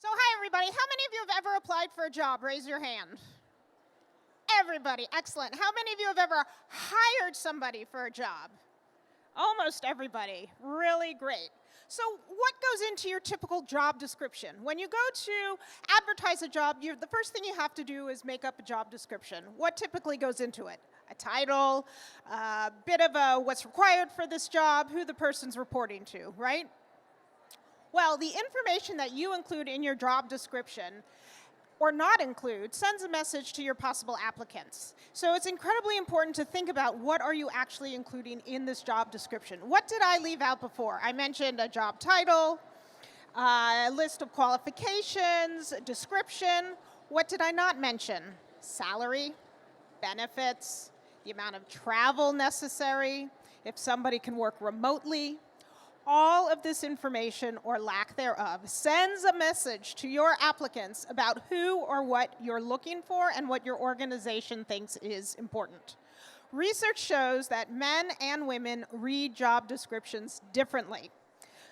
So hi, everybody. How many of you have ever applied for a job? Raise your hand. Everybody. Excellent. How many of you have ever hired somebody for a job? Almost everybody. Really great. So what goes into your typical job description? When you go to advertise a job, the first thing you have to do is make up a job description. What typically goes into it? A title, a bit of what's required for this job, who the person's reporting to, right? Well, the information that you include in your job description or not include sends a message to your possible applicants. So it's incredibly important to think about what are you actually including in this job description. What did I leave out before? I mentioned a job title, a list of qualifications, description. What did I not mention? Salary, benefits, the amount of travel necessary, if somebody can work remotely. All of this information, or lack thereof, sends a message to your applicants about who or what you're looking for and what your organization thinks is important. Research shows that men and women read job descriptions differently.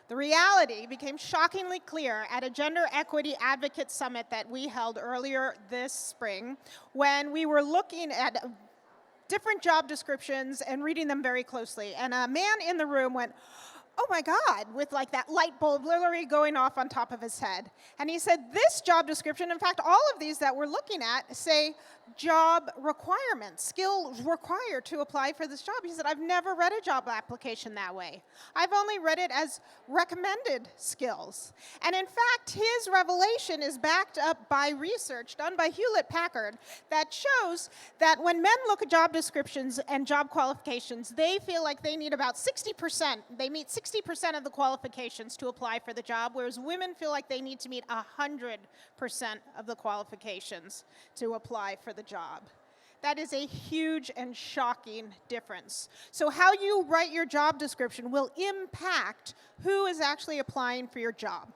The reality became shockingly clear at a Gender Equity Advocate Summit that we held earlier this spring when we were looking at different job descriptions and reading them very closely. And a man in the room went, "Oh my God," with like that light bulb literally going off on top of his head. And he said, this job description, in fact, all of these that we're looking at say job requirements, skills required to apply for this job. He said, I've never read a job application that way. I've only read it as recommended skills. And in fact, his revelation is backed up by research done by Hewlett-Packard that shows that when men look at job descriptions and job qualifications, they feel like they need about 60%. They meet 60% of the qualifications to apply for the job, whereas women feel like they need to meet 100% of the qualifications to apply for the job. That is a huge and shocking difference. So how you write your job description will impact who is actually applying for your job.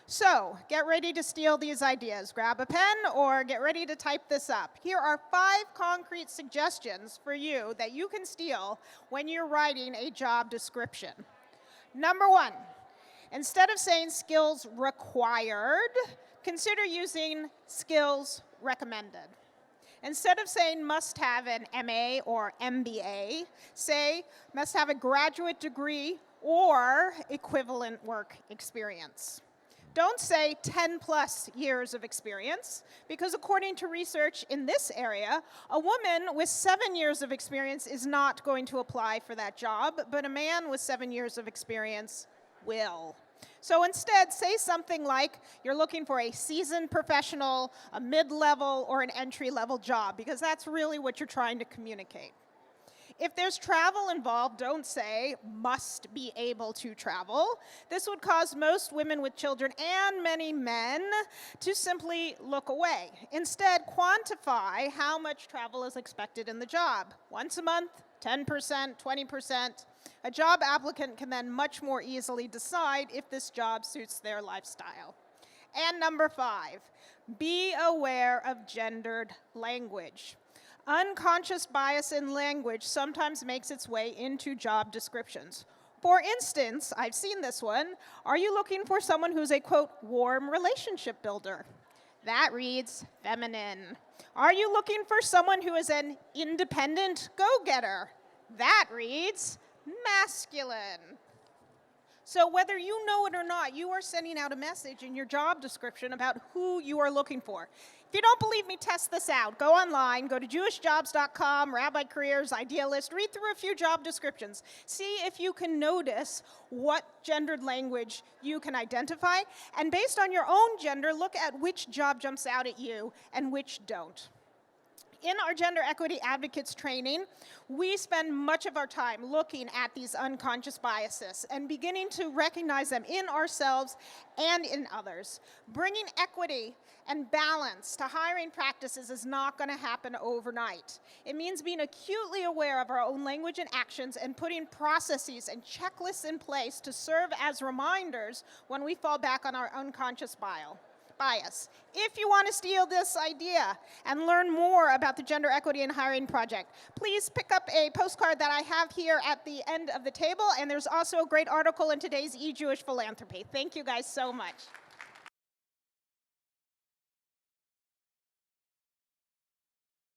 So get ready to steal these ideas. Grab a pen or get ready to type this up. Here are 5 concrete suggestions for you that you can steal when you're writing a job description. Number 1, instead of saying skills required, consider using skills recommended. Instead of saying must have an MA or MBA, say must have a graduate degree or equivalent work experience. Don't say 10 plus years of experience, because according to research in this area, a woman with 7 years of experience is not going to apply for that job, but a man with 7 years of experience will. So instead, say something like you're looking for a seasoned professional, a mid-level, or an entry-level job, because that's really what you're trying to communicate. If there's travel involved, don't say must be able to travel. This would cause most women with children and many men to simply look away. Instead, quantify how much travel is expected in the job. Once a month, 10%, 20%. A job applicant can then much more easily decide if this job suits their lifestyle. And number 5, be aware of gendered language. Unconscious bias in language sometimes makes its way into job descriptions. For instance, I've seen this one. Are you looking for someone who's a, quote, warm relationship builder? That reads feminine. Are you looking for someone who is an independent go-getter? That reads masculine. So whether you know it or not, you are sending out a message in your job description about who you are looking for. If you don't believe me, test this out. Go online, go to jewishjobs.com, Rabbi Careers, Idealist, read through a few job descriptions. See if you can notice what gendered language you can identify. And based on your own gender, look at which job jumps out at you and which don't. In our Gender Equity Advocates training, we spend much of our time looking at these unconscious biases and beginning to recognize them in ourselves and in others. Bringing equity and balance to hiring practices is not going to happen overnight. It means being acutely aware of our own language and actions and putting processes and checklists in place to serve as reminders when we fall back on our unconscious bias. If you want to steal this idea and learn more about the Gender Equity in Hiring Project, please pick up a postcard that I have here at the end of the table, and there's also a great article in today's eJewish Philanthropy. Thank you guys so much.